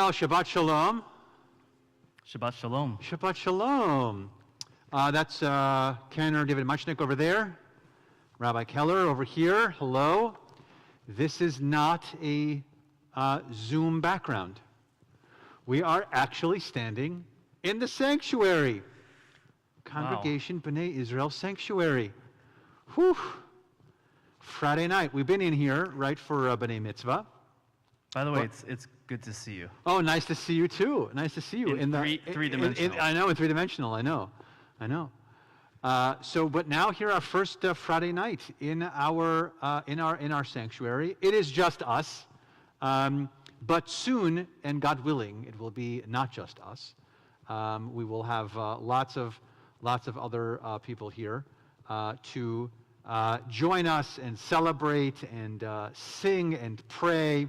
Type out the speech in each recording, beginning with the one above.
Well, Shabbat Shalom. Shabbat Shalom. Shabbat Shalom. That's Kenner David Muchnick over there. Rabbi Keller over here. Hello. This is not a Zoom background. We are actually standing in the sanctuary. Congregation B'nai Israel Sanctuary. Whew. Friday night. We've been in here, right, for B'nai Mitzvah. By the way, it's good to see you. Oh, nice to see you too. Nice to see you in three-dimensional. I know, in three-dimensional. I know. But now here our first Friday night in our sanctuary. It is just us, but soon, and God willing, it will be not just us. We will have lots of other people here to join us and celebrate and sing and pray.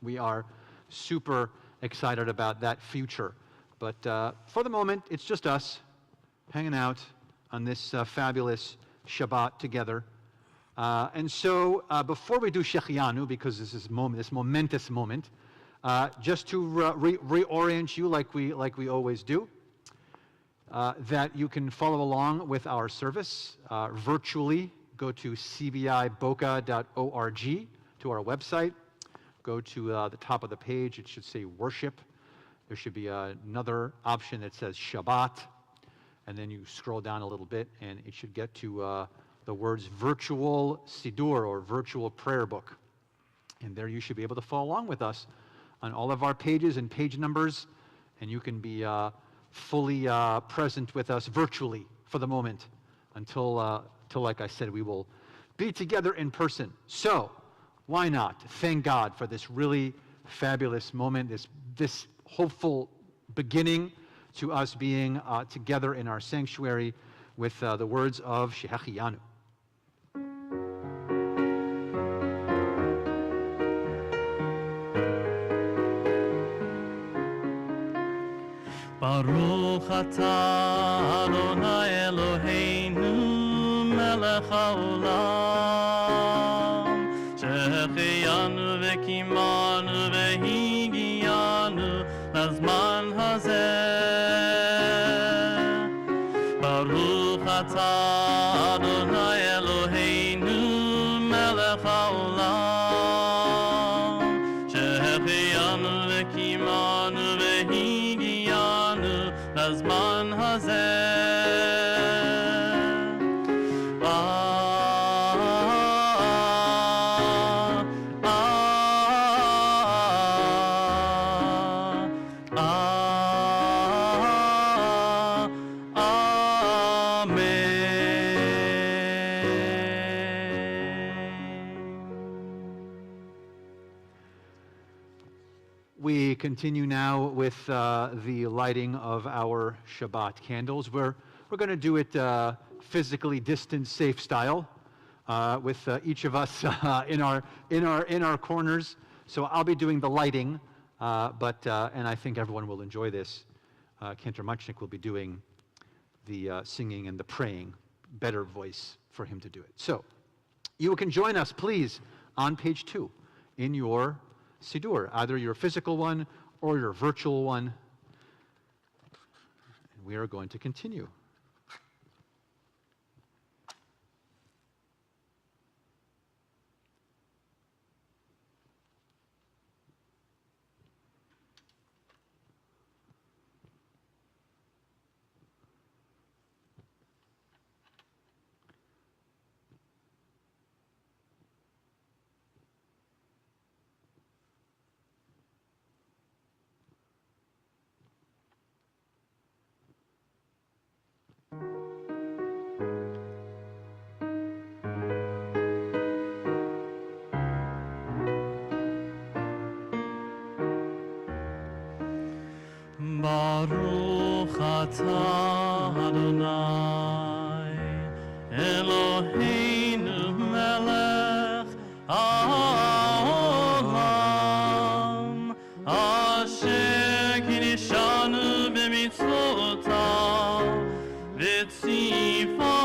We are super excited about that future. But for the moment, it's just us hanging out on this fabulous Shabbat together. And so before we do Shechianu, because this momentous moment, just to reorient you like we always do, that you can follow along with our service virtually. Go to cbiboca.org, to our website. Go to the top of the page. It should say worship. There should be another option that says Shabbat. And then you scroll down a little bit, and it should get to the words virtual Siddur, or virtual prayer book. And there you should be able to follow along with us on all of our pages and page numbers. And you can be fully present with us virtually for the moment until, like I said, we will be together in person. So, why not thank God for this really fabulous moment, this hopeful beginning to us being together in our sanctuary with the words of Shechianu. Baruch atah Adonai Eloheinu melech haolam שהחיינו וקימנו והגיענו לזמן הזה. ברוך אתה אדוני אלוהינו מלך העולם שהחיינו וקימנו והגיענו לזמן הזה. We continue now with the lighting of our Shabbat candles. We're going to do it physically distant, safe style, with each of us in our corners. So I'll be doing the lighting, and I think everyone will enjoy this. Cantor Muchnick will be doing the singing and the praying. Better voice for him to do it. So you can join us, please, on page 2 in your Siddur, either your physical one or your virtual one. And we are going to continue. Baruch atah Adonai Eloheinu melech haolam asher kiddushanu b'mitzvotav v'tzivanu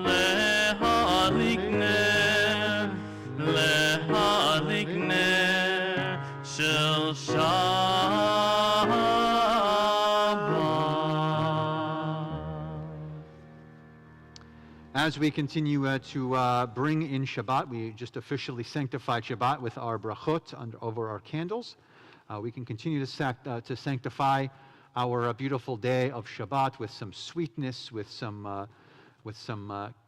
lehadlik ner shel As we continue to bring in Shabbat, we just officially sanctified Shabbat with our brachot over our candles. We can continue to sanctify our beautiful day of Shabbat with some sweetness, with some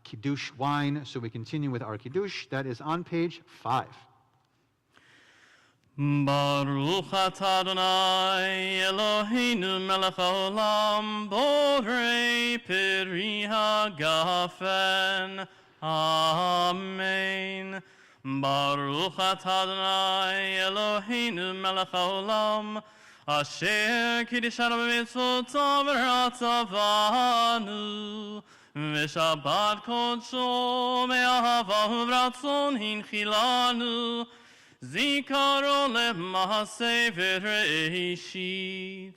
kiddush wine. So we continue with our kiddush. That is on page 5. Baruch atah Adonai Eloheinu melech haolam borei peri hagafen. Amen. Baruch atah Adonai Eloheinu melech haolam asher kiddishanu b'mitzvotav v'ratzavanu v'shabbat kodsho me'ahavahu v'ratzon hinchilanu Zikaron lema'aseh v'reishit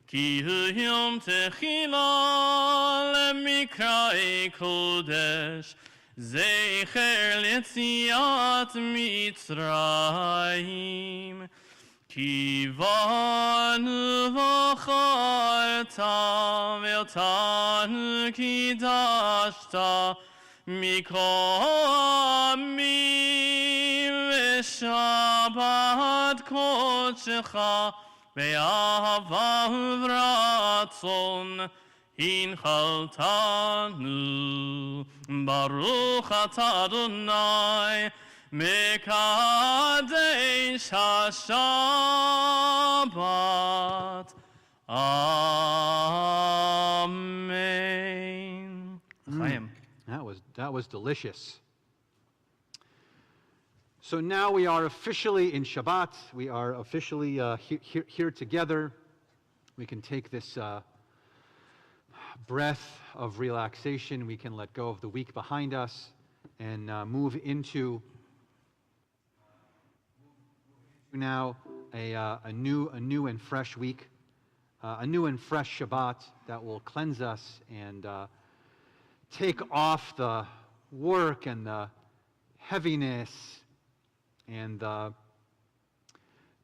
Ki hu yom techila lemikra'ei kodesh Zecher letziat Mitzrayim Ki vanu v'charta ve'otanu kiddashta Mikol amim v'shabbat kodshecha ve'ahava v'ratzon hinchaltanu Baruch atah Adonai mekadesh haShabbat. Amen. Chaim. That was delicious. So now we are officially in Shabbat. We are officially here together. We can take this breath of relaxation. We can let go of the week behind us and move into now a new and fresh week, a new and fresh Shabbat that will cleanse us and take off the work and the heaviness and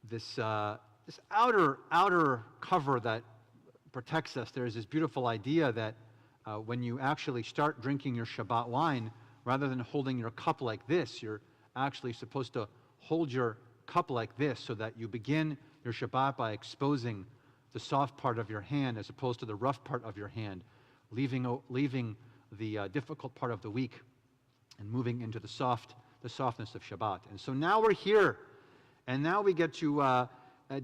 this outer cover that protects us. There is this beautiful idea that when you actually start drinking your Shabbat wine, rather than holding your cup like this, you're actually supposed to hold your cup like this so that you begin your Shabbat by exposing the soft part of your hand as opposed to the rough part of your hand, leaving the difficult part of the week and moving into the softness of Shabbat. And so now we're here, and now we get to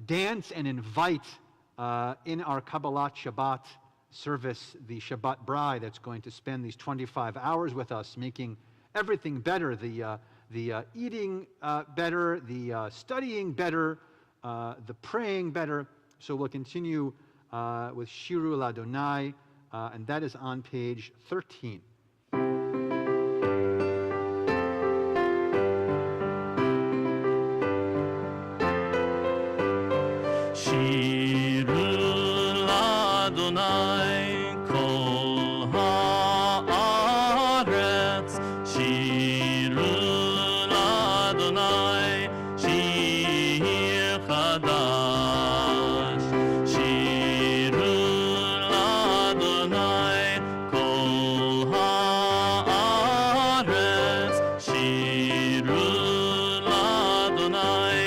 dance and invite in our Kabbalat Shabbat service the Shabbat bride that's going to spend these 25 hours with us, making everything better, the eating better, the studying better, the praying better. So we'll continue with Shiru L'Adonai, and that is on page 13. Shiru l'Adonai kol haaretz Shiru l'Adonai shir chadash Shiru l'Adonai kol haaretz Shiru l'Adonai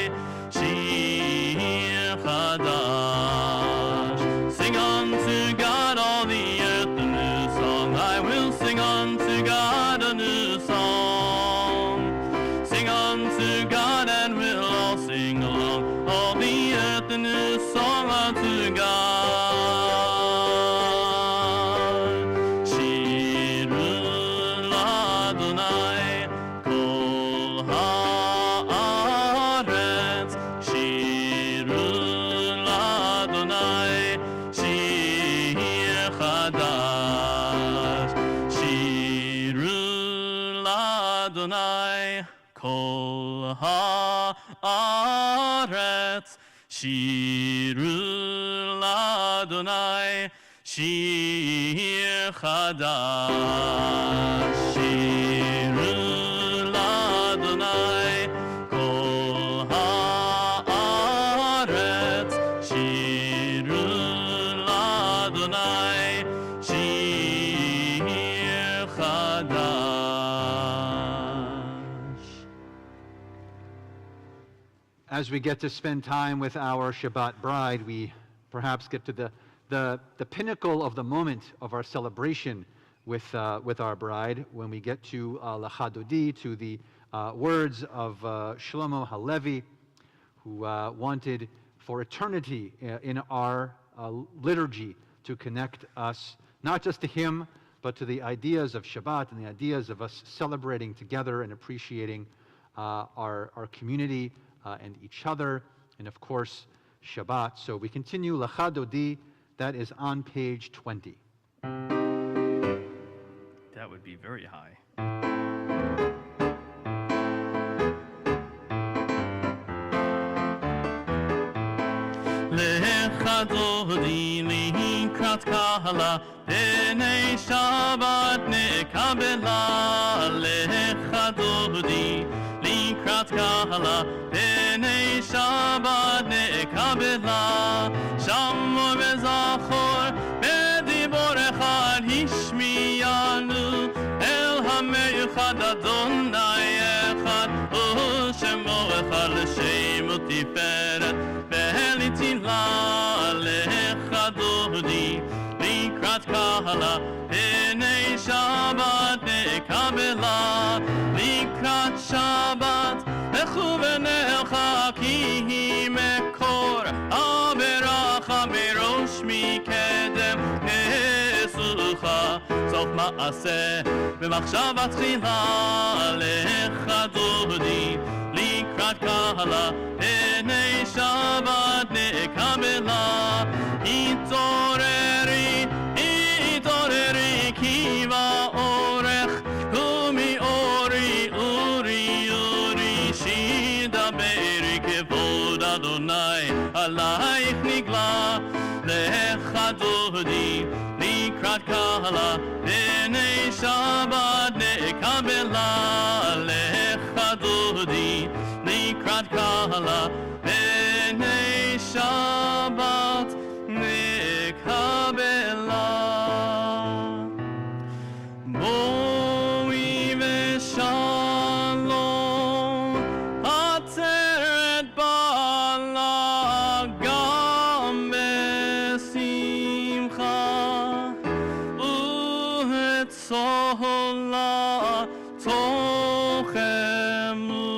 shir chadash Sing unto God all the earth a new song I will sing unto God a new song Sing unto God and we'll all sing along all the earth a new song unto God Shiru l'Adonai kol haaretz Shiru l'Adonai shir chadash Shiru l'Adonai kol haaretz Shiru l'Adonai shir chadash Shiru l'Adonai kol haaretz Shiru l'Adonai shir chadash as we get to spend time with our Shabbat bride, we perhaps get to the pinnacle of the moment of our celebration with our bride, when we get to Lecha Dodi, to the words of Shlomo Halevi, who wanted for eternity in our liturgy to connect us not just to him, but to the ideas of Shabbat and the ideas of us celebrating together and appreciating our community and each other, and of course Shabbat. So we continue Lecha Dodi. That is on page 20. That would be very high. Lecha Dodi likrat kala, b'nei Shabbat nekabela. Lecha Dodi likrat kala, b'nei Shabbat nekabela. Shamor v'zachor b'dibor echad hishmiyanu, el hameichad Adonai echad, u'shemo echad l'shem u'tiferet be'elitila. Lecha Dodi likrat kala, b'nei Shabbat nekabela. Likrat Shabbat lechu v'necha, ki hi mekor haberacha merosh mikedem nesucha, sof ma'aseh v'machshava tchila. Lecha Dodi likrat kala, b'nei Shabbat nekabela. Itoreri, itoreri, ki va'orech umi ori, uri, uri, shidaberi kevod Adonai alayich nigla. Lecha Dodi likrat kala, b'nei Shabbat nekabela. Lecha Dodi likrat kala, b'nei Shabbat nekabela. Boi v'shalom, atzeret bala, gam b'simcha, u'etzola toch emunei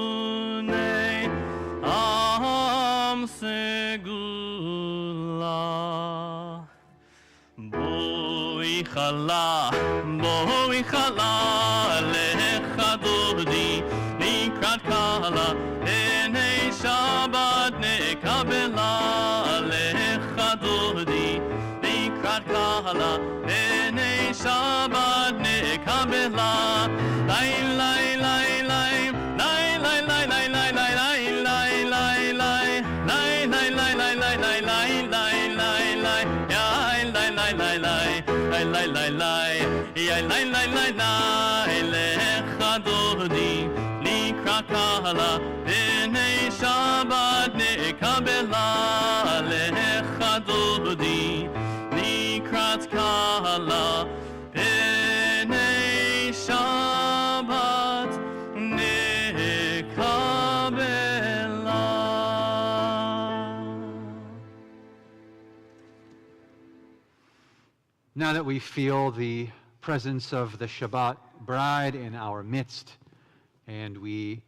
am segula. Boi chala, Lecha Dodi likrat kala, b'nei Shabbat nekabela. Lecha Dodi likrat kala, b'nei Shabbat nekabela. Lai lai lai lai, lai lai lai lai lai lai lai lai lai lai lai lai lai lai lai lai lai lai lai, ya lai lai lai lai lai lai lai lai, ya lai lai lai lai. Lecha Dodi likrat kala, b'nei Shabbat nekabela. Lecha Dodi likrat kala, b'nei Shabbat nekabela. Now that we feel the presence of the Shabbat bride in our midst, and we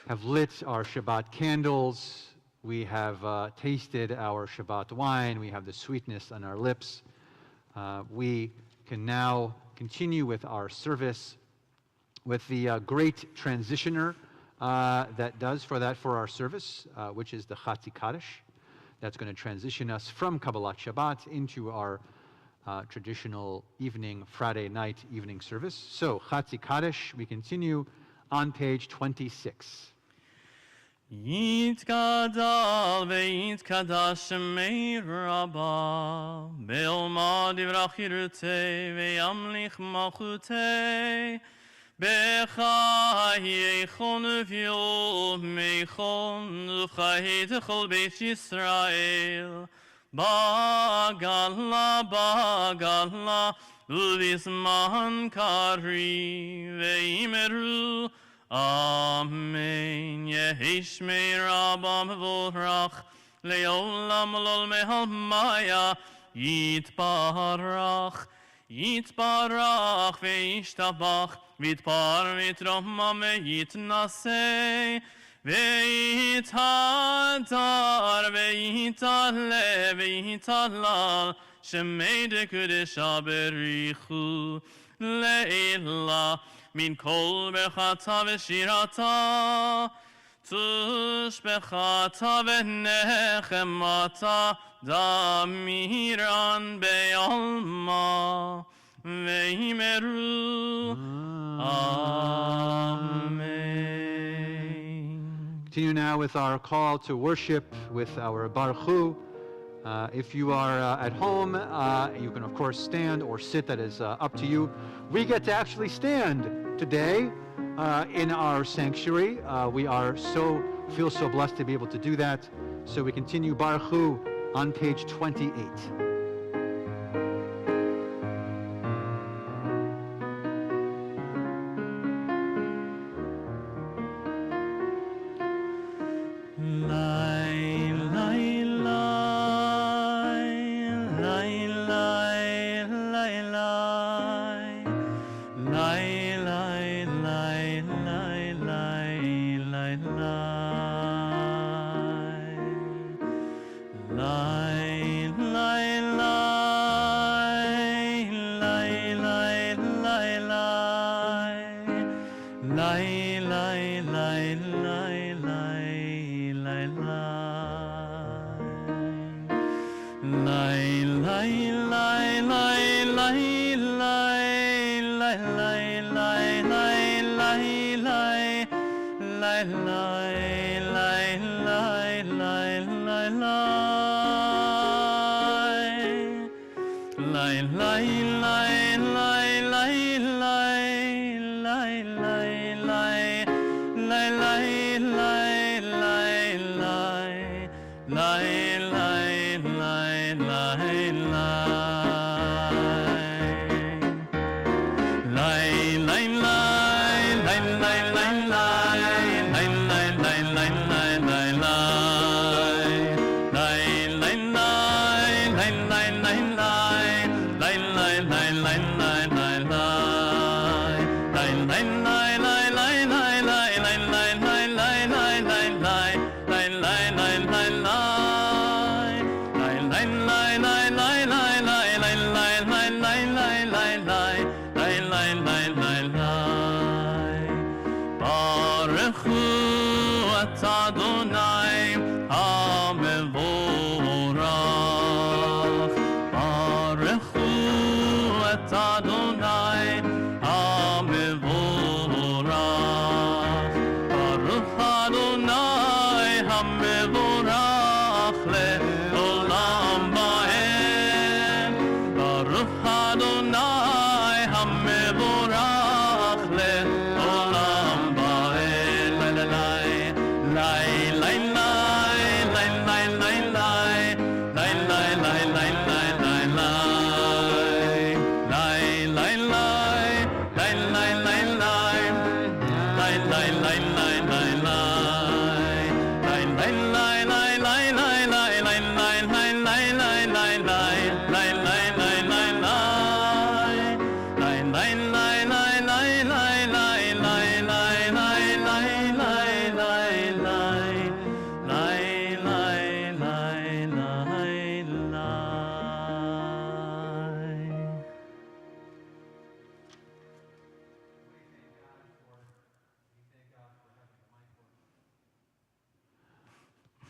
have lit our Shabbat candles, we have tasted our Shabbat wine, we have the sweetness on our lips, we can now continue with our service with the great transitioner that does for our service, which is the Chatzi Kaddish. That's going to transition us from Kabbalat Shabbat into our traditional Friday night evening service. So, Chatzi Kaddish, we continue on page 26. Yitgadal ve'yitkadash mei rabba, be'olma divrach yirtei ve'yamlich malchutei, becha yechon v'yom meichon uv'chai techol beit Yisrael. Bagala, uvisman kari, veimeru, Amen. Yehi shmei Rabba mevorach, leolam lol mehalmaya, yitbarach, yitbarach veishtabach, vitpar vitroma veitnasei, veitadar veitale veitalal, shemei de kudesha berichu, leila, min kol bechata v'shirata, tush bechata v'nechemata, damiran be'alma ve'imeru. Amen. Continue now with our call to worship with our Baruch Hu. If you are at home, you can of course stand or sit. That is up to you. We get to actually stand today in our sanctuary. We feel so blessed to be able to do that. So we continue Baruch Hu on page 28.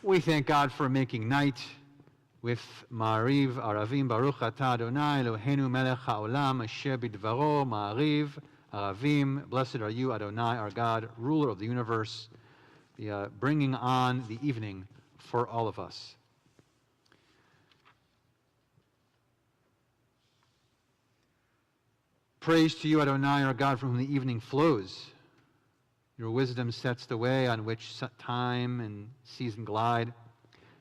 We thank God for making night with Ma'ariv, Aravim, Baruch Atah Adonai, Eloheinu melech ha'olam, asher bidvaro, Ma'ariv, Aravim, blessed are you, Adonai, our God, ruler of the universe, bringing on the evening for all of us. Praise to you, Adonai, our God, from whom the evening flows. Your wisdom sets the way on which time and season glide.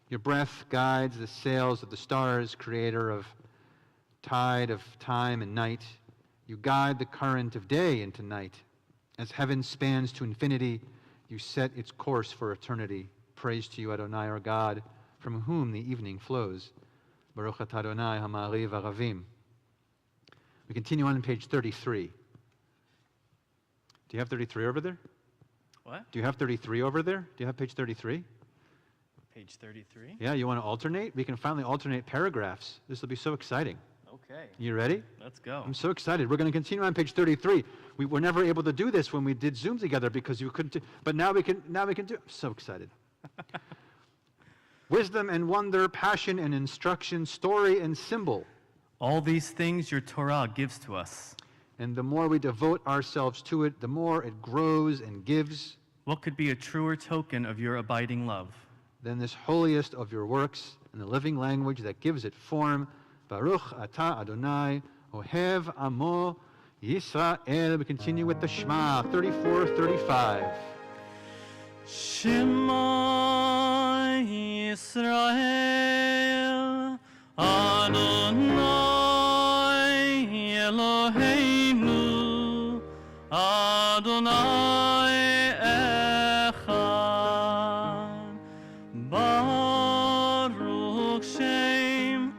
Your breath guides the sails of the stars, creator of tide of time and night. You guide the current of day into night. As heaven spans to infinity, you set its course for eternity. Praise to you, Adonai, our God, from whom the evening flows. Baruch atah Adonai ha'ma'ariv ha'ravim. We continue on page 33. Do you have 33 over there? What? Do you have 33 over there? Do you have page 33? Page 33? Yeah, you want to alternate? We can finally alternate paragraphs. This will be so exciting. Okay. You ready? Let's go. I'm so excited. We're going to continue on page 33. We were never able to do this when we did Zoom together because you couldn't, but now we can do it. I'm so excited. Wisdom and wonder, passion and instruction, story and symbol. All these things your Torah gives to us. And the more we devote ourselves to it, the more it grows and gives. What could be a truer token of your abiding love? Than this holiest of your works and the living language that gives it form. Baruch atah Adonai, Ohev Amo Yisrael. We continue with the Shema, 34-35. Shema Yisrael, Adonai Eloheinu, Adonai Echad, Baruch Shem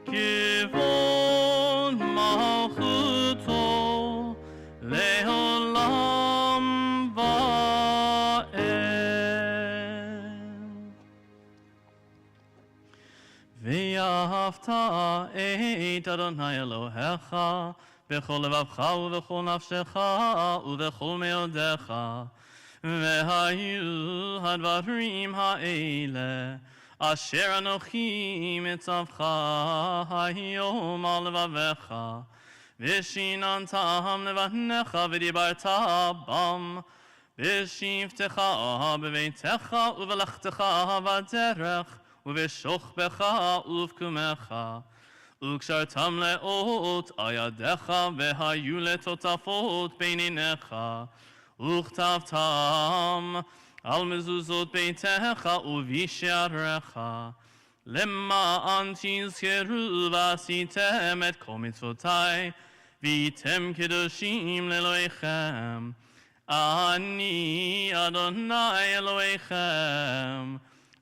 Kivon Malchuto, Leolam Va'ed. V'yahavta et Adonai Elohecha b'chol levavcha u'v'chol nafshecha u'v'chol meodecha v'hayu hadvarim ha'ele asher anochi mitzavcha hayom al levavecha v'shinantam levanecha v'dibarta bam v'shivtecha b'veitecha u'v'lechtecha v'derech ובשוכבך ובקומך, וקשרתם לאות הידיך, והיו לטוטפות בין עיניך, וכתבתם על מזוזות ביתך ובשעריך, למען תזכרו ועשיתם את כל מצוותי, והייתם קדושים לאלוהיכם. אני אדוני אלוהיכם,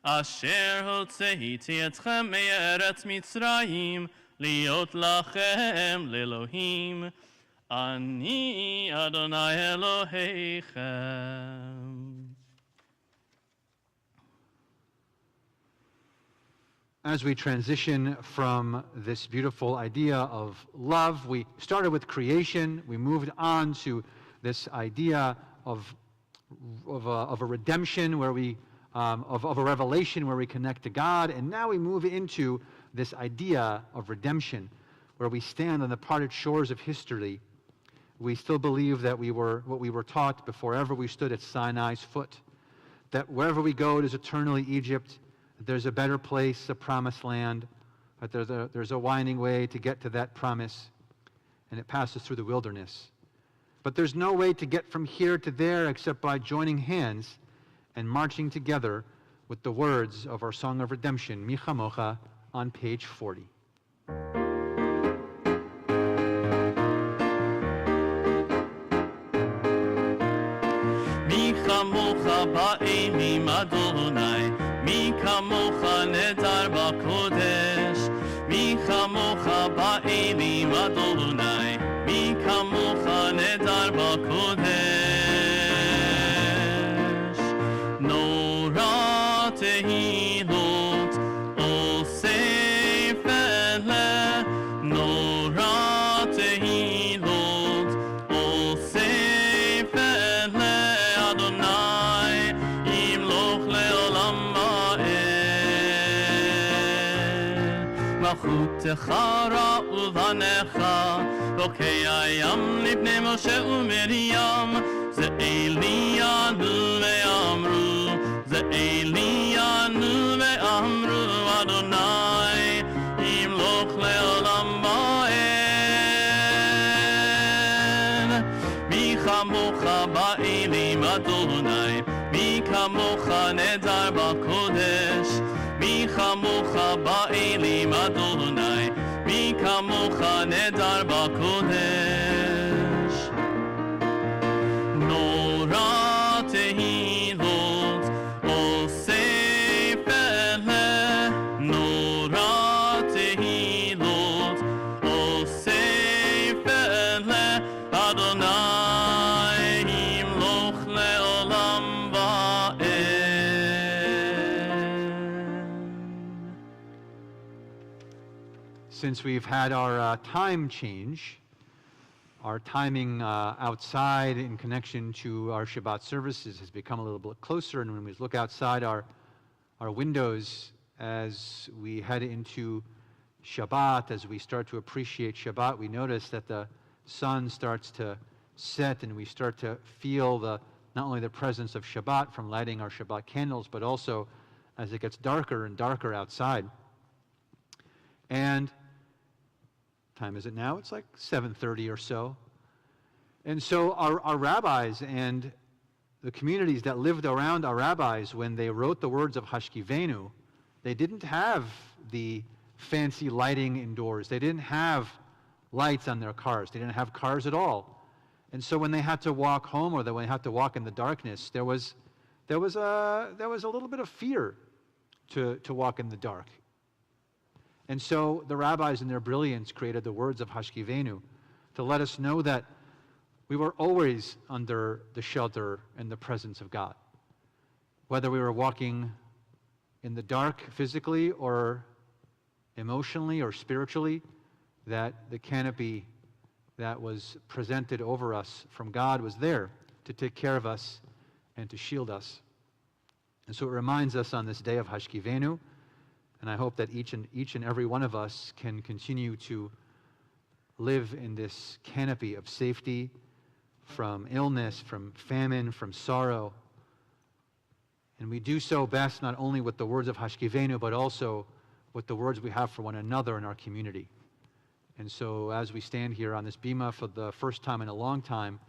אשר הוצאתי אתכם מארץ מצרים, להיות לכם לאלוהים. אני אדוני אלוהיכם. As we transition from this beautiful idea of love, we started with creation, we moved on to this idea of a redemption where we of a revelation where we connect to God, and now we move into this idea of redemption, where we stand on the parted shores of history. We still believe that we were what we were taught before ever we stood at Sinai's foot, that wherever we go, it is eternally Egypt, that there's a better place, a promised land, that there's a winding way to get to that promise, and it passes through the wilderness. But there's no way to get from here to there except by joining hands and marching together with the words of our Song of Redemption, Mi Chamocha, on page 40. Mi chamocha ba'elim Adonai, mi kamocha nedar ba'kodesh, mi chamocha ba'elim Adonai, mi kamocha nedar ba'kodesh. Tehilot osef ele, Nora tehilot osef ele, Adonai yimloch leolam va'ed. Malchutecha ra'u vanecha, lokei hayam libnei Moshe u'Miriam, ze Eliyanu ve'amru, ze Eliyanu ve'amru, Adonai yimloch leolam va'ed. Mi chamocha ba'elim Adonai, mi kamocha nedar ba'kodesh, mi chamocha ba'elim Adonai, mi kamocha nedar ba'kodesh. Nora tehilot osef ele Nora tehilot osef ele Adonai himloch leolam va'ed. Since we've had our time change, our timing outside in connection to our Shabbat services has become a little bit closer, and when we look outside our windows as we head into Shabbat, as we start to appreciate Shabbat, we notice that the sun starts to set, and we start to feel not only the presence of Shabbat from lighting our Shabbat candles, but also as it gets darker and darker outside. And time is it now? It's like 7:30 or so. And so our rabbis and the communities that lived around our rabbis, when they wrote the words of Hashkivenu, they didn't have the fancy lighting indoors. They didn't have lights on their cars. They didn't have cars at all. And so when they had to walk home, or when they had to walk in the darkness, there was a little bit of fear to walk in the dark. And so the rabbis in their brilliance created the words of Hashkivenu to let us know that we were always under the shelter and the presence of God. Whether we were walking in the dark physically or emotionally or spiritually, that the canopy that was presented over us from God was there to take care of us and to shield us. And so it reminds us on this day of Hashkivenu, and I hope that each and every one of us can continue to live in this canopy of safety from illness, from famine, from sorrow. And we do so best not only with the words of Hashkivenu, but also with the words we have for one another in our community. And so as we stand here on this bima for the first time in a long time,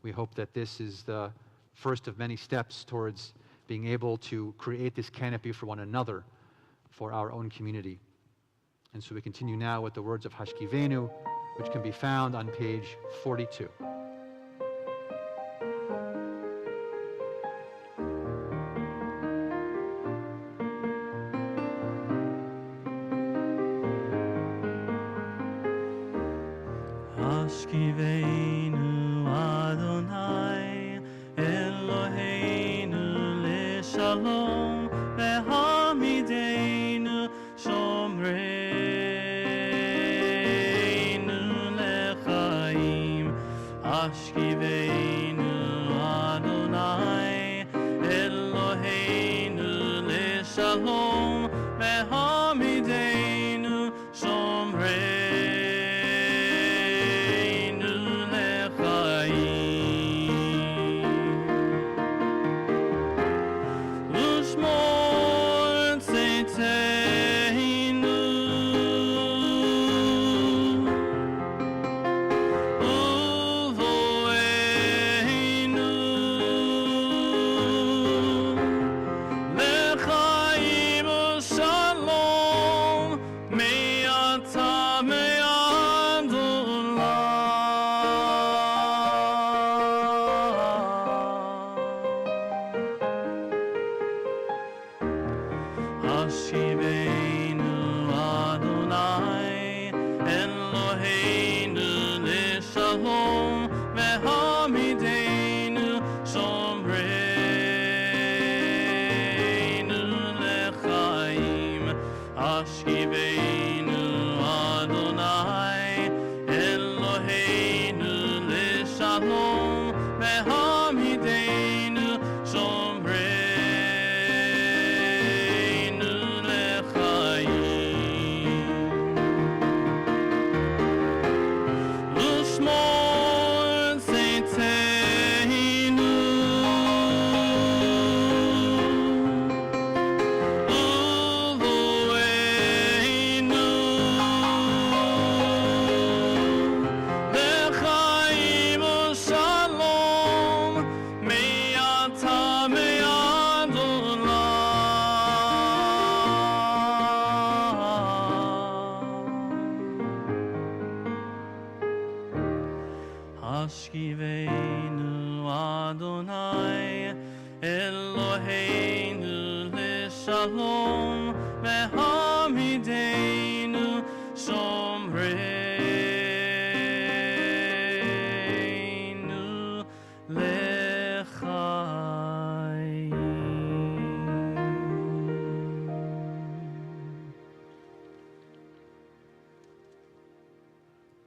we hope that this is the first of many steps towards being able to create this canopy for one another, for our own community. And so we continue now with the words of Hashkivenu, which can be found on page 42. Hashkivenu Adonai Eloheinu leShalom vehamidenu shomreinu lechaim. Hashkivenu Adonai Eloheinu leShalom vehamidenu shomreinu lechaim. Adonai Eloheinu l'shalom ve'hamidenu shomreinu l'chaim.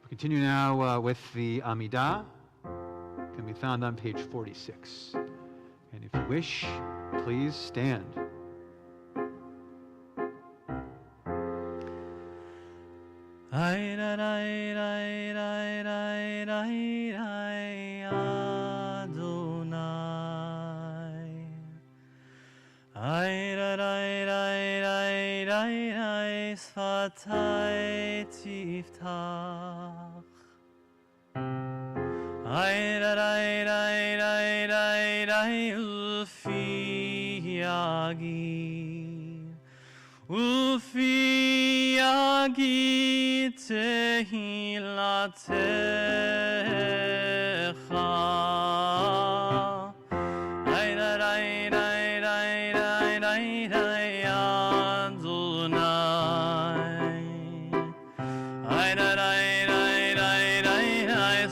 Continue now with the Amidah. Can be found on page 46. And if you wish, please stand. Adonai Sfatai tiftach Ufi yagi tehilatecha Adonai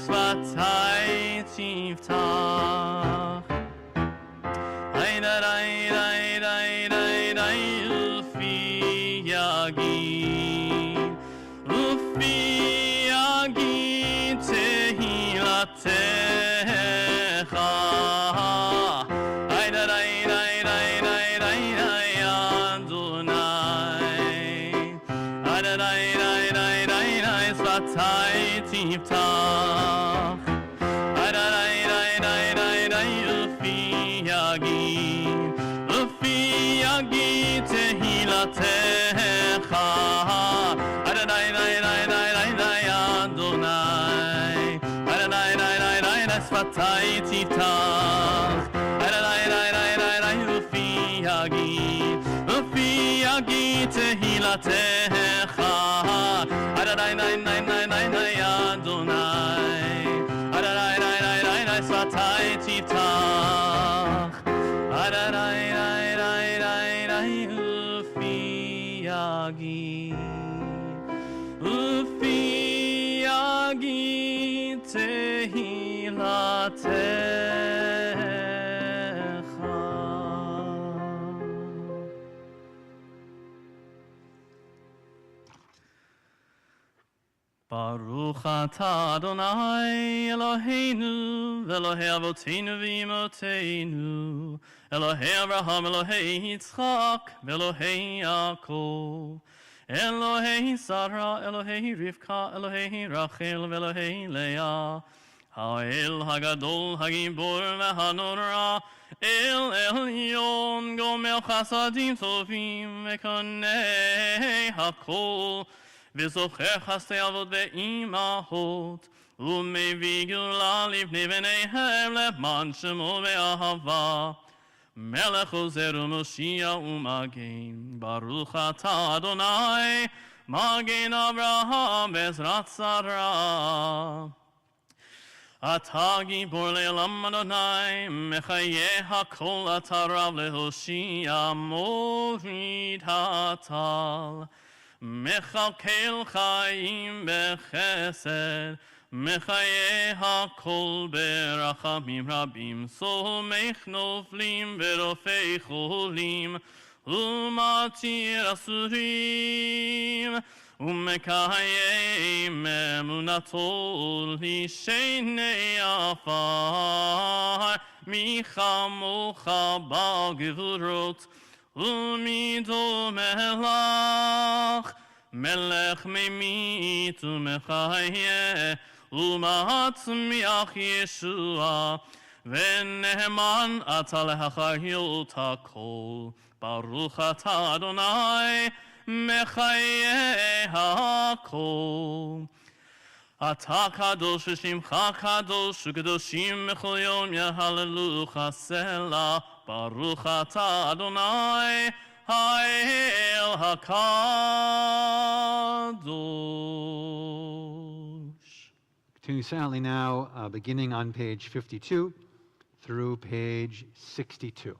Sfatai tiftach Ufi yagi tehilatecha Adonai Sfatai tiftach Ufi yagi tehilatecha Adonai Sfatai tiftach Ufi yagi tehilatecha Adonai Sfatai tiftach Ufi yagi tehilatecha. Baruch atah Adonai Eloheinu Elohei Avotenu v'Imotenu Elohei Abraham Elohei Yitzchak Elohei Yaakov Elohei Sarah Elohei Rivka Elohei Rachel Elohei Leah Ha'el Hagadol Hagibor V'Hanora El Elyon Gomel Chasadim Tovim V'Konei Hakol וזוכר חסדי אבות ואימהות, ומביא גאולה לבני בניהם למען שמו באהבה. מלך עוזר ומושיע ומגן, ברוך אתה אדוני, מגן אברהם בעזרת שרה. אתה גיבור לעולם אדוני, מחיה הכל אתה רב להושיע, מוריד הטל. מכלכל חיים בחסד, מחיה הכל ברחמים רבים, סומך נופלים ורופא חולים, ומתיר אסורים, ומקיים אמונתו לשני עפר, מי כמוך בגבורות, ומי דומה לך, מלך ממית ומחיה, ומצמיח ישוע, ונאמן אתה להחיות הכל. ברוך אתה אדוני, מחיה הכל. אתה קדוש ושמך קדוש, וקדושים בכל יום יהללוך סלה. ברוך אתה אדוני, האל הקדוש. Continue silently now, beginning on page 52. through page 62.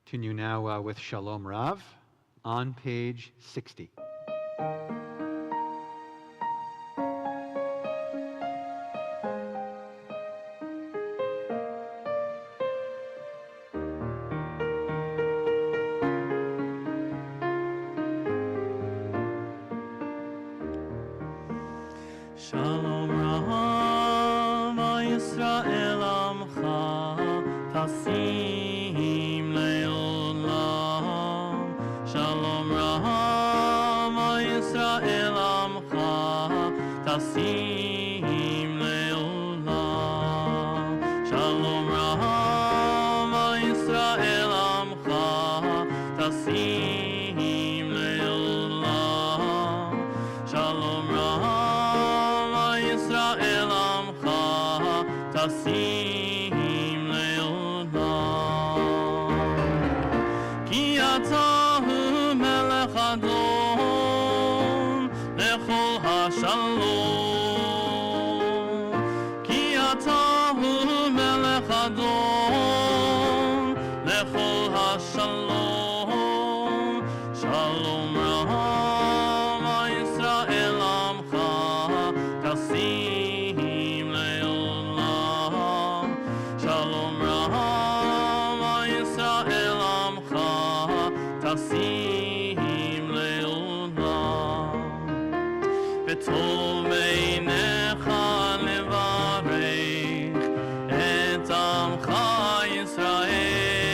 Continue now with Shalom Rav on page 60. Shalom Rav Yisrael Amcha Tasim Le'olam. Shalom Rav Yisrael Amcha Tasim Le'olam. Shalom Rav Yisrael Amcha Tasim Le'olam. Shalom Yisrael Amcha Tasim Le'olam. Ki atahu melech adon lechol hashalom. Ki atahu melech adon lechol hashalom. Shalom Yisrael Amcha Tasim Le'olam. Shalom Yisrael Amcha Tasim Le'olam. V'tov beinecha levarech et Amcha Yisrael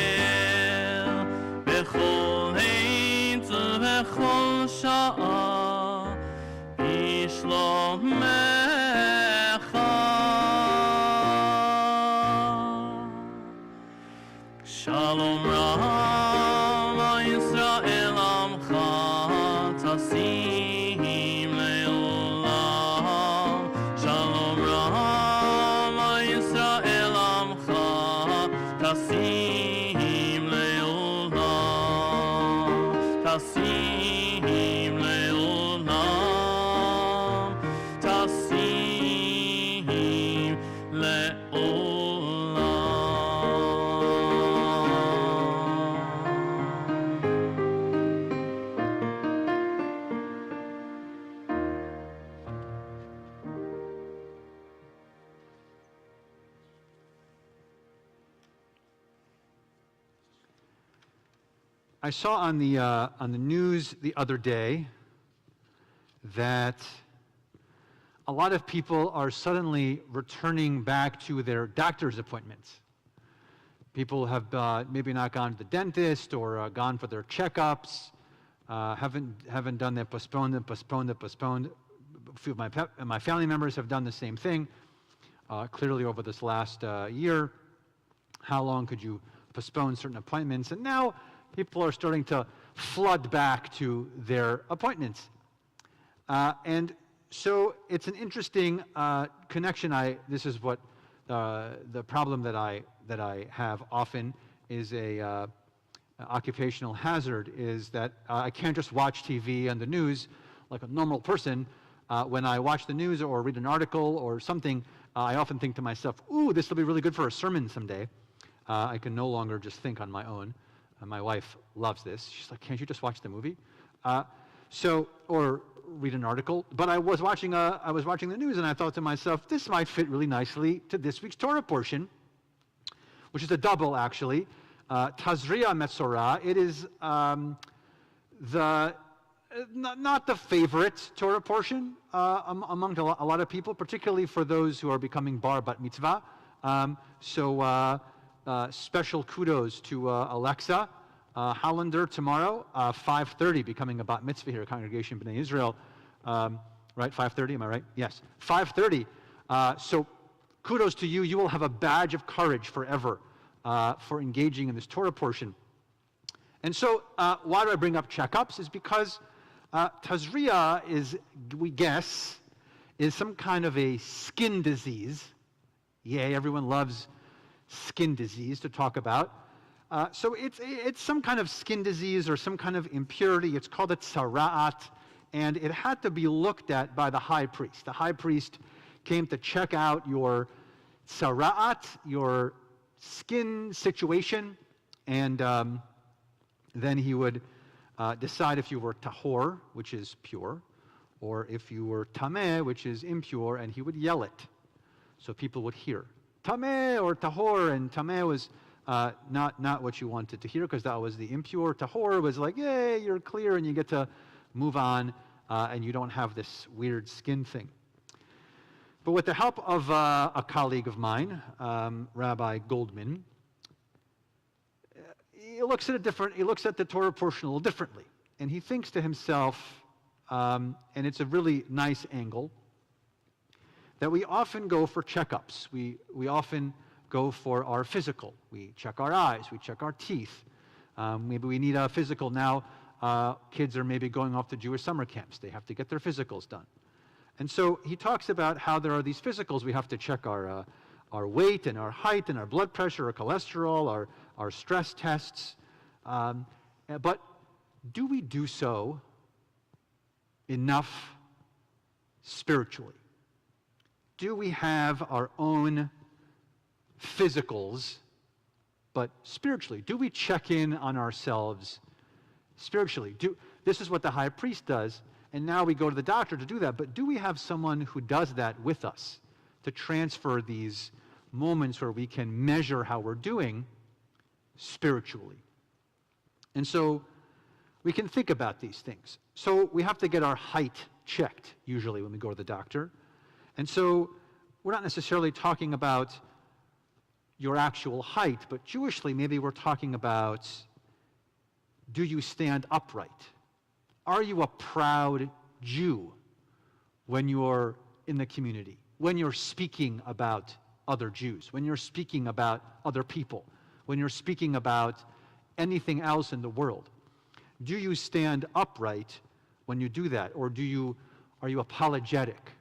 b'chol עת ובכל שעה בשלומך. Shalom Rav Yisrael Amcha Tasim Le'olam. Shalom Rav Yisrael Amcha Tasim Le'olam. Tasim Le'olam. Tasim Le'olam. I saw on the news the other day that a lot of people are suddenly returning back to their doctor's appointments. People have maybe not gone to the dentist or gone for their checkups, haven't done that, postponed. A few of my family members have done the same thing. Clearly over this last year, how long could you postpone certain appointments? And now people are starting to flood back to their appointments. And so it's an interesting connection. This is what the problem that I have often is a occupational hazard, is that I can't just watch TV and the news like a normal person. When I watch the news or read an article or something, I often think to myself, ooh, this will be really good for a sermon someday. I can no longer just think on my own. My wife loves this. She's like, can't you just watch the movie? Or read an article. But I was watching the news, and I thought to myself, this might fit really nicely to this week's Torah portion, which is a double, actually. Tazria Metzorah. It is not the favorite Torah portion among a lot of people, particularly for those who are becoming bar bat mitzvah. Special kudos to Alexa Hollander tomorrow, 5:30, becoming a bat mitzvah here at Congregation B'nai Israel. Right, 5:30, am I right? Yes, 5:30. So kudos to you. You will have a badge of courage forever for engaging in this Torah portion. And so why do I bring up checkups? Is because Tazria is, we guess, is some kind of a skin disease. Yay, everyone loves skin disease to talk about. So it's some kind of skin disease or some kind of impurity. It's called a tzara'at, and it had to be looked at by the high priest. The high priest came to check out your tzara'at, your skin situation, and then he would decide if you were tahor, which is pure, or if you were tameh, which is impure, and he would yell it so people would hear. Tameh or tahor, and tameh was not what you wanted to hear, because that was the impure. Tahor was like, yay, you're clear, and you get to move on, and you don't have this weird skin thing. But with the help of a colleague of mine, Rabbi Goldman, he looks at the Torah portion a little differently, and he thinks to himself, and it's a really nice angle, that we often go for checkups. We often go for our physical. We check our eyes, we check our teeth. Maybe we need a physical now. Kids are maybe going off to Jewish summer camps. They have to get their physicals done. And so he talks about how there are these physicals. We have to check our weight and our height and our blood pressure, our cholesterol, our stress tests. But do we do so enough spiritually? Do we have our own physicals, but spiritually? Do we check in on ourselves spiritually? This is what the high priest does, and now we go to the doctor to do that, but do we have someone who does that with us to transfer these moments where we can measure how we're doing spiritually? And so we can think about these things. So we have to get our height checked, usually, when we go to the doctor. And so we're not necessarily talking about your actual height, but Jewishly, maybe we're talking about, do you stand upright? Are you a proud Jew when you're in the community, when you're speaking about other Jews, when you're speaking about other people, when you're speaking about anything else in the world? Do you stand upright when you do that, or are you apologetic?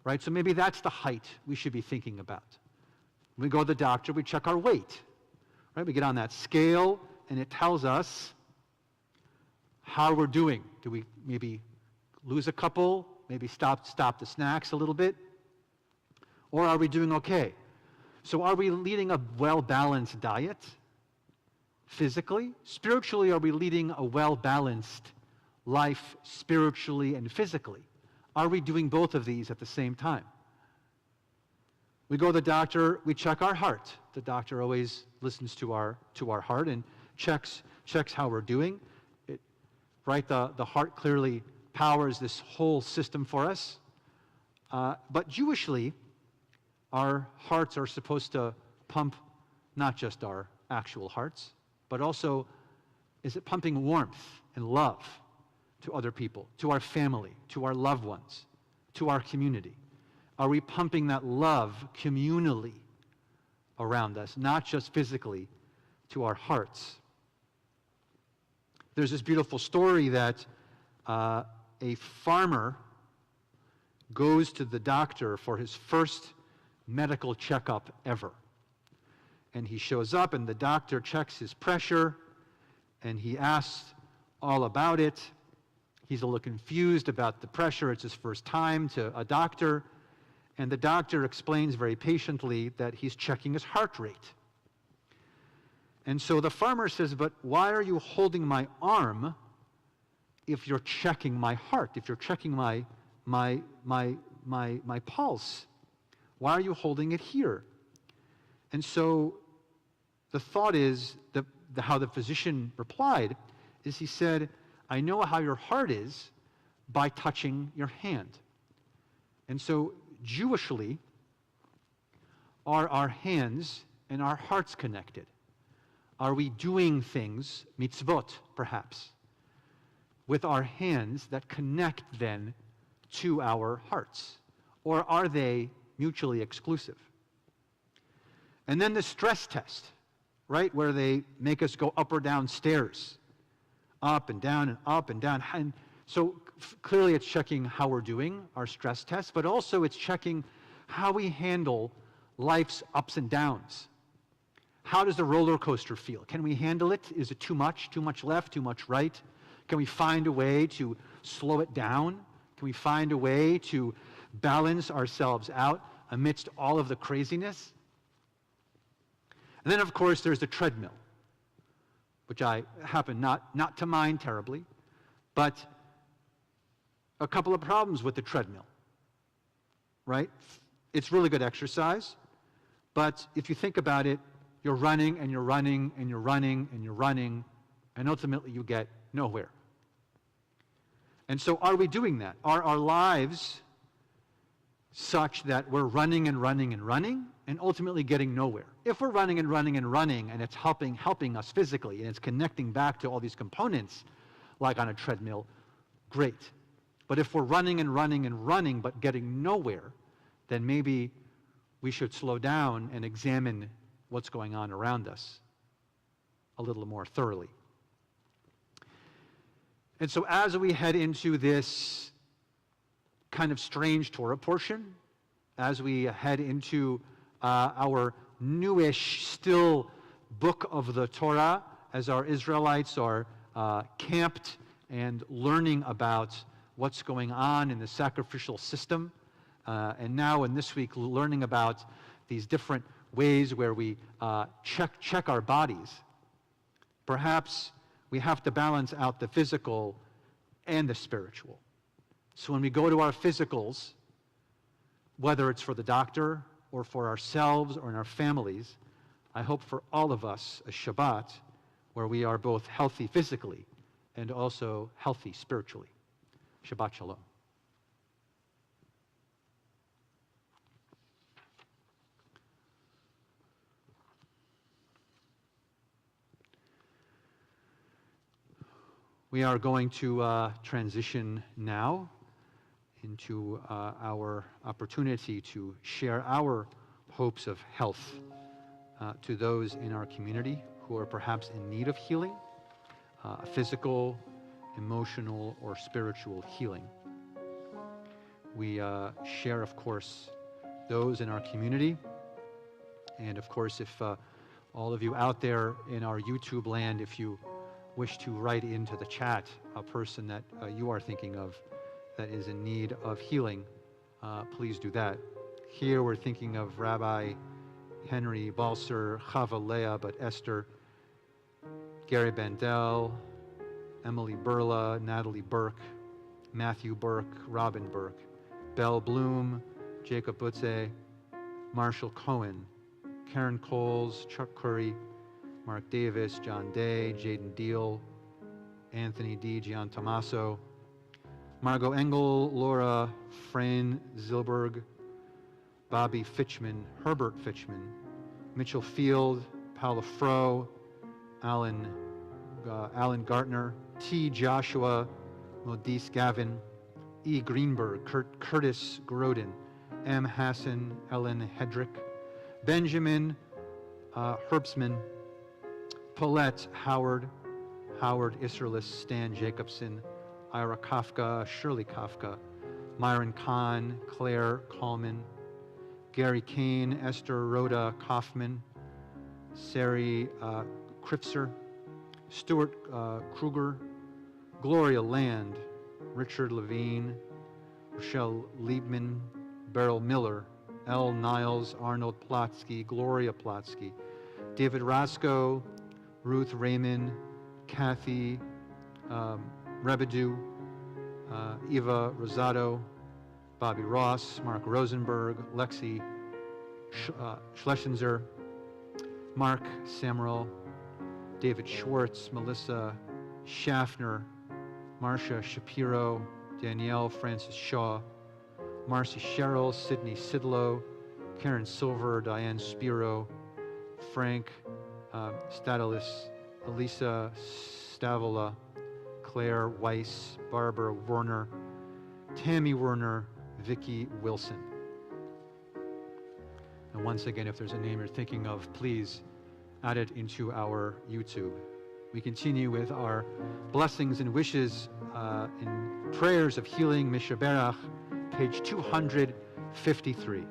Right? So maybe that's the height we should be thinking about. When we go to the doctor, we check our weight. Right? We get on that scale, and it tells us how we're doing. Do we maybe lose a couple? Maybe stop the snacks a little bit? Or are we doing okay? So are we leading a well-balanced diet physically? Spiritually, are we leading a well-balanced life spiritually and physically? Are we doing both of these at the same time? We go to the doctor, we check our heart. The doctor always listens to our heart and checks how we're doing. The heart clearly powers this whole system for us. But Jewishly, our hearts are supposed to pump not just our actual hearts, but also, is it pumping warmth and love to other people, to our family, to our loved ones, to our community? Are we pumping that love communally around us, not just physically, to our hearts? There's this beautiful story that a farmer goes to the doctor for his first medical checkup ever. And he shows up, and the doctor checks his pressure, and he asks all about it. He's a little confused about the pressure. It's his first time to a doctor. And the doctor explains very patiently that he's checking his heart rate. And so the farmer says, but why are you holding my arm if you're checking my heart, if you're checking my pulse? Why are you holding it here? And so the thought is, how the physician replied, is he said, I know how your heart is by touching your hand. And so Jewishly, are our hands and our hearts connected? Are we doing things, mitzvot perhaps, with our hands that connect then to our hearts? Or are they mutually exclusive? And then the stress test, right, where they make us go up or down stairs, up and down and up and down. And so clearly it's checking how we're doing, our stress test, but also it's checking how we handle life's ups and downs. How does the roller coaster feel? Can we handle it? Is it too much left, too much right? Can we find a way to slow it down? Can we find a way to balance ourselves out amidst all of the craziness? And then, of course, there's the treadmill, which I happen not to mind terribly, but a couple of problems with the treadmill, right? It's really good exercise, but if you think about it, you're running and you're running and you're running and you're running, and ultimately you get nowhere. And so are we doing that? Are our lives such that we're running and running and running and ultimately getting nowhere? If we're running and running and running and it's helping us physically and it's connecting back to all these components, like on a treadmill, great. But if we're running and running and running but getting nowhere, then maybe we should slow down and examine what's going on around us a little more thoroughly. And so as we head into this kind of strange Torah portion, as we head into our newish still book of the Torah, as our Israelites are camped and learning about what's going on in the sacrificial system, and now in this week learning about these different ways where we check our bodies. Perhaps we have to balance out the physical and the spiritual. So when we go to our physicals, whether it's for the doctor or for ourselves or in our families, I hope for all of us a Shabbat where we are both healthy physically and also healthy spiritually. Shabbat Shalom. We are going to transition now into our opportunity to share our hopes of health to those in our community who are perhaps in need of healing, physical, emotional, or spiritual healing. We share, of course, those in our community. And of course, if all of you out there in our YouTube land, if you wish to write into the chat a person that you are thinking of that is in need of healing, please do that. Here we're thinking of Rabbi Henry Balser, Chava Leah, but Esther, Gary Bandel, Emily Burla, Natalie Burke, Matthew Burke, Robin Burke, Belle Bloom, Jacob Butze, Marshall Cohen, Karen Coles, Chuck Curry, Mark Davis, John Day, Jaden Deal, Anthony D. Gian Tommaso, Margot Engel, Laura Frayne Zilberg, Bobby Fitchman, Herbert Fitchman, Mitchell Field, Paula Froh, Alan Gartner, T. Joshua, Modise Gavin, E. Greenberg, Curtis Grodin, M. Hassan, Ellen Hedrick, Benjamin Herbsman, Paulette Howard, Howard Isserlis, Stan Jacobson, Ira Kafka, Shirley Kafka, Myron Kahn, Claire Coleman, Gary Kane, Esther Rhoda Kaufman, Sari Kripser, Stuart Kruger, Gloria Land, Richard Levine, Rochelle Liebman, Beryl Miller, L. Niles, Arnold Plotsky, Gloria Plotsky, David Roscoe, Ruth Raymond, Kathy Rebedu, Eva Rosado, Bobby Ross, Mark Rosenberg, Lexi Schlesinger, Mark Samuel, David Schwartz, Melissa Schaffner, Marcia Shapiro, Danielle Francis Shaw, Marcy Sherrill, Sydney Sidlow, Karen Silver, Diane Spiro, Frank Stadalis, Elisa Stavola, Claire Weiss, Barbara Werner, Tammy Werner, Vicki Wilson. And once again, if there's a name you're thinking of, please add it into our YouTube. We continue with our blessings and wishes in prayers of healing, Mishaberach, page 253.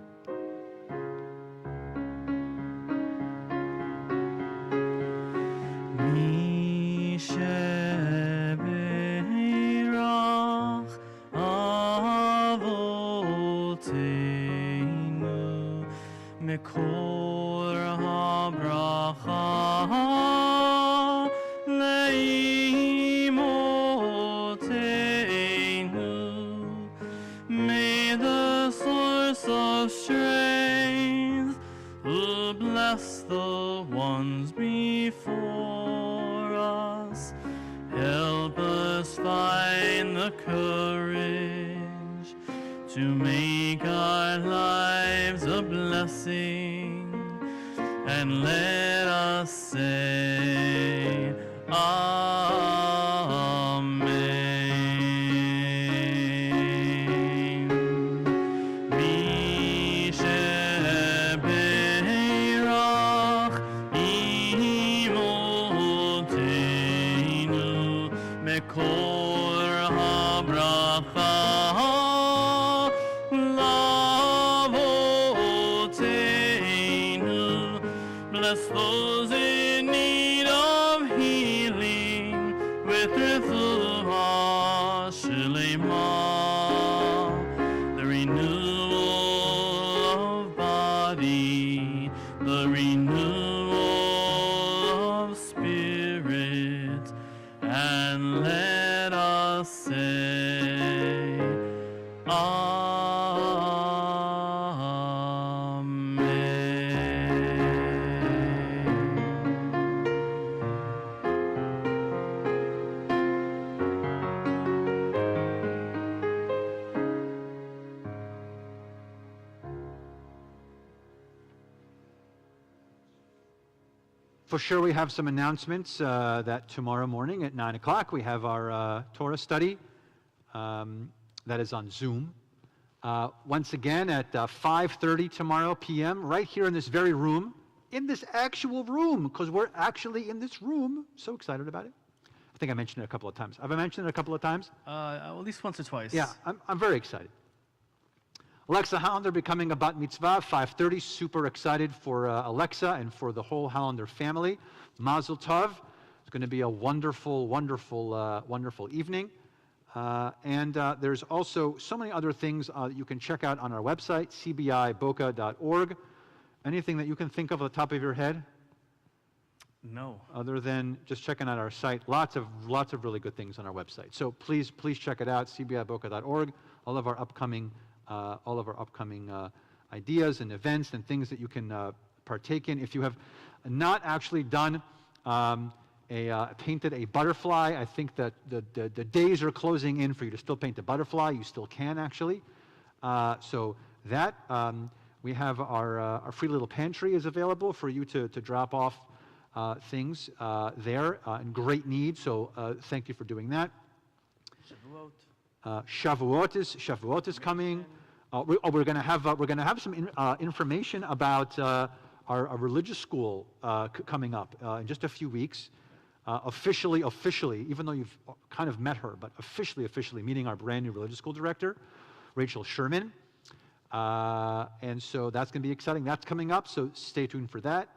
מקור הברכה לאמותינו. May the source of strength bless the ones before us. Help us find the courage to make our lives a blessing, and let us say Amen. Misheberach imotenu mekor habracha. Bless those in need of healing with refuah shlema, the renewal of body, the renewal of spirit, and let us say For sure, we have some announcements that tomorrow morning at 9 o'clock we have our Torah study that is on Zoom. Once again at 5:30 tomorrow p.m. right here in this very room, in this actual room, because we're actually in this room. So excited about it. I think I mentioned it a couple of times. Have I mentioned it a couple of times? At least once or twice. Yeah, I'm very excited. Alexa Hollander becoming a bat mitzvah, 5:30. Super excited for Alexa and for the whole Hollander family. Mazel tov. It's going to be a wonderful, wonderful, wonderful evening. And there's also so many other things that you can check out on our website, cbiboca.org. Anything that you can think of at the top of your head? No. Other than just checking out our site. Lots of really good things on our website. So please check it out, cbiboca.org. All of our upcoming ideas and events and things that you can partake in. If you have not actually done painted a butterfly, I think that the days are closing in for you to still paint a butterfly. You still can actually. So that we have our free little pantry is available for you to drop off things there in great need. So thank you for doing that. Shavuot is coming. We're going to have some information about our religious school coming up in just a few weeks. Officially, even though you've kind of met her, but officially meeting our brand new religious school director, Rachel Sherman. And so that's going to be exciting. That's coming up, so stay tuned for that.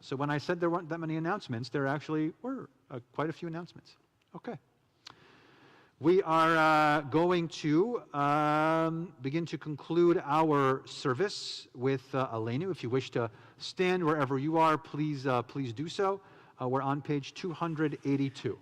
So when I said there weren't that many announcements, there actually were quite a few announcements. Okay. We are going to begin to conclude our service with Aleinu. If you wish to stand wherever you are, please do so. We're on page 282.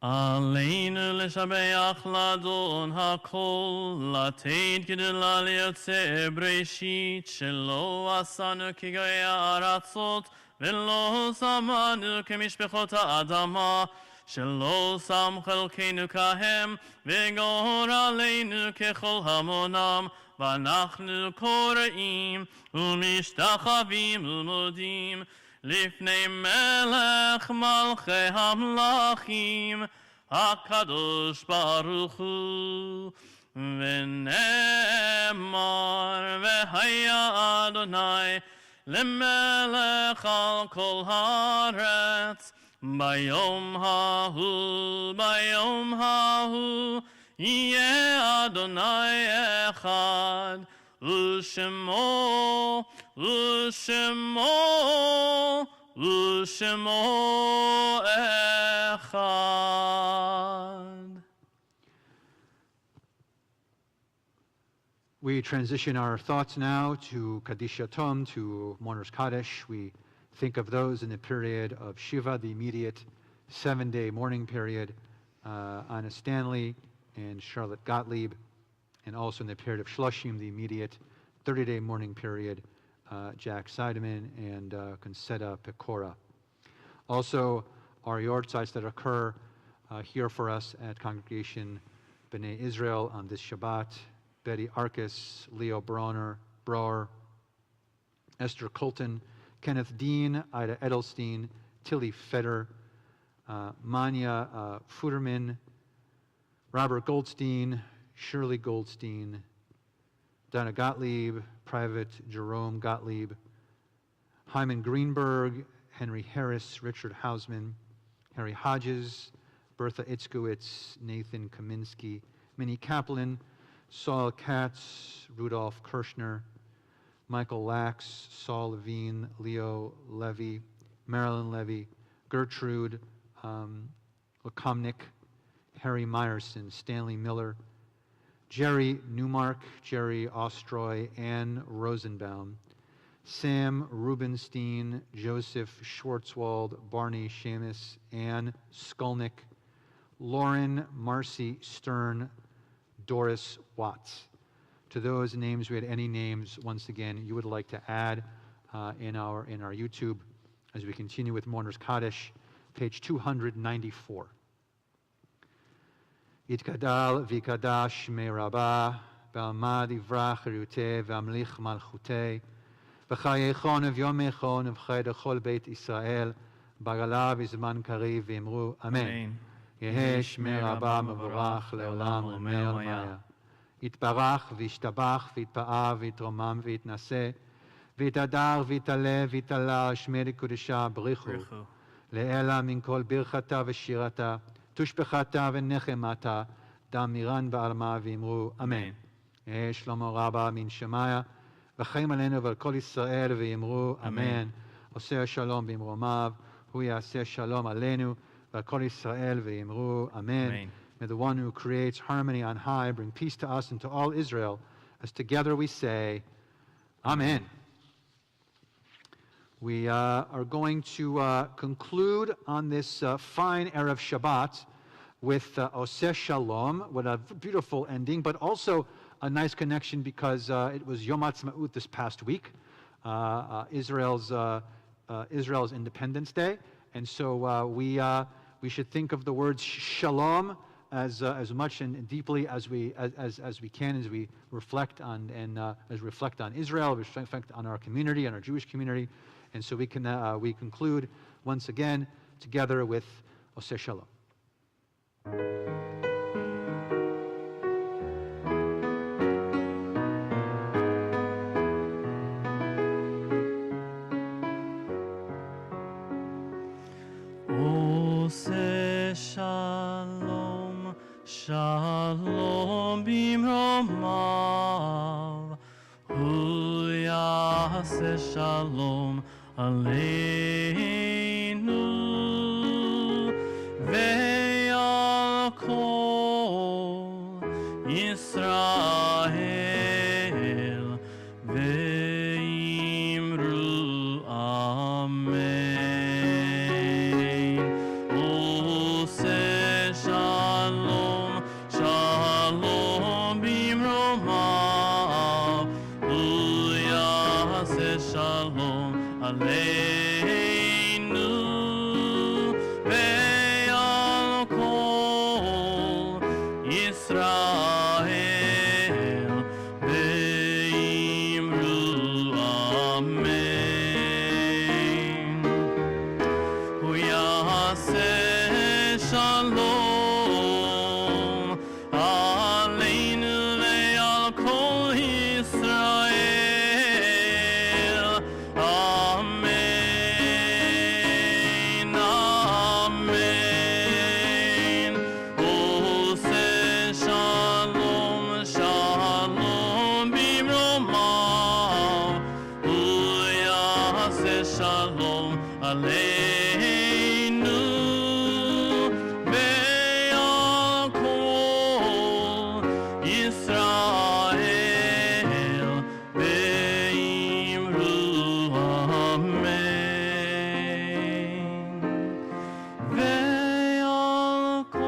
עלינו לשבח לאדון הכל, לתת גדולה ליוצא בראשית, שלא עשנו כגויי הארצות, ולא שמנו כמשפחות האדמה, שלא שם חלקנו כהם, וגור עלינו ככל המונם, ואנחנו קוראים ומשתחווים ומודים, לפני מלך מלכי המלכים, הקדוש ברוך הוא. ונאמר, והיה אדוני למלך על כל הארץ, ביום ההוא, יהיה אדוני אחד, ושמו אחד. We transition our thoughts now to Kaddish Yatom, to Mourner's Kaddish. We think of those in the period of Shiva, the immediate 7-day mourning period, Anna Stanley and Charlotte Gottlieb, and also in the period of Shloshim, the immediate 30-day mourning period, Jack Seidemann and Concetta Pecora. Also, our yortzites that occur here for us at Congregation B'nai Israel on this Shabbat: Betty Arcus, Leo Broer, Esther Colton, Kenneth Dean, Ida Edelstein, Tilly Feder, Manya Fuderman, Robert Goldstein, Shirley Goldstein, Donna Gottlieb, Private Jerome Gottlieb, Hyman Greenberg, Henry Harris, Richard Hausman, Harry Hodges, Bertha Itzkowitz, Nathan Kaminsky, Minnie Kaplan, Saul Katz, Rudolph Kirschner, Michael Lax, Saul Levine, Leo Levy, Marilyn Levy, Gertrude Lakomnik, Harry Meyerson, Stanley Miller, Jerry Newmark, Jerry Ostroy, Ann Rosenbaum, Sam Rubenstein, Joseph Schwartzwald, Barney Shamus, Ann Skolnick, Lauren Marcy Stern, Doris Watts. To those names, we had any names, once again, you would like to add in our YouTube as we continue with Mourner's Kaddish, page 294. יתגדל ויקדש שמי רבה, בעלמא דברה חירותי והמליך מלכותי, וחייכון ויומכון ובחי לכל בית ישראל, בגלה בזמן קריב ואמרו אמן. יהא שמי רבה מבורך לעולם ומעלמיה. יתברך וישתבח ויתפאר ויתרומם ויתנשא, ויתהדר ויתעלה ויתעלה שמי לקודשה בריחו, לאלה מן כל ברכתה ושירתה, תושבחתה ונחמתה, דמירן בעלמה ואמרו אמן. יהא שלמה רבה מן שמיה, וחיים עלינו ועל כל ישראל ואמרו אמן. עושה השלום במרומיו, הוא יעשה שלום עלינו ועל כל ישראל ואמרו אמן. May the one who creates harmony on high bring peace to us and to all Israel, as together we say, Amen. We are going to conclude on this fine Erev Shabbat with Oseh Shalom, with a beautiful ending, but also a nice connection because it was Yom Ha'atzmaut this past week, Israel's Independence Day, and so we should think of the words Shalom as much and deeply as we can, as we reflect on Israel, reflect on our community, on our Jewish community. And so we conclude once again together with Oseh Shalom. Oseh Shalom, Shalom bimromav. יעשה שלום עלינו ועל כל ישראל ואמרו אמן. עושה שלום שלום במרומיו ויעשה שלום עלינו ועל כל ישראל ואמרו אמן. הוא יעשה שלום עלינו ועל כל ישראל אמן אמן. עושה שלום שלום במרומיו הוא יעשה שלום עלינו ועל כל ישראל ואמרו אמן. ועל כל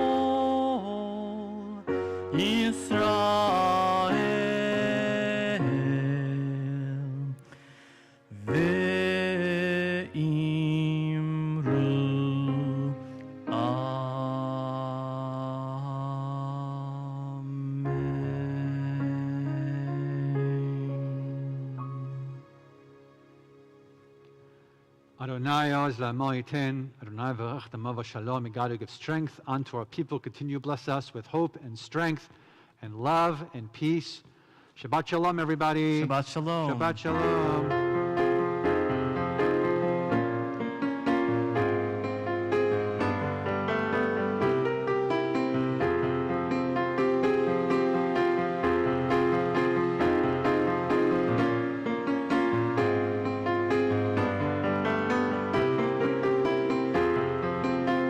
ישראל ואמרו Adonai oz la'amo yiten, Adonai v'rach damo v'shalom. May God give strength unto our people. Continue to bless us with hope and strength and love and peace. Shabbat shalom, everybody. Shabbat shalom. Shabbat shalom.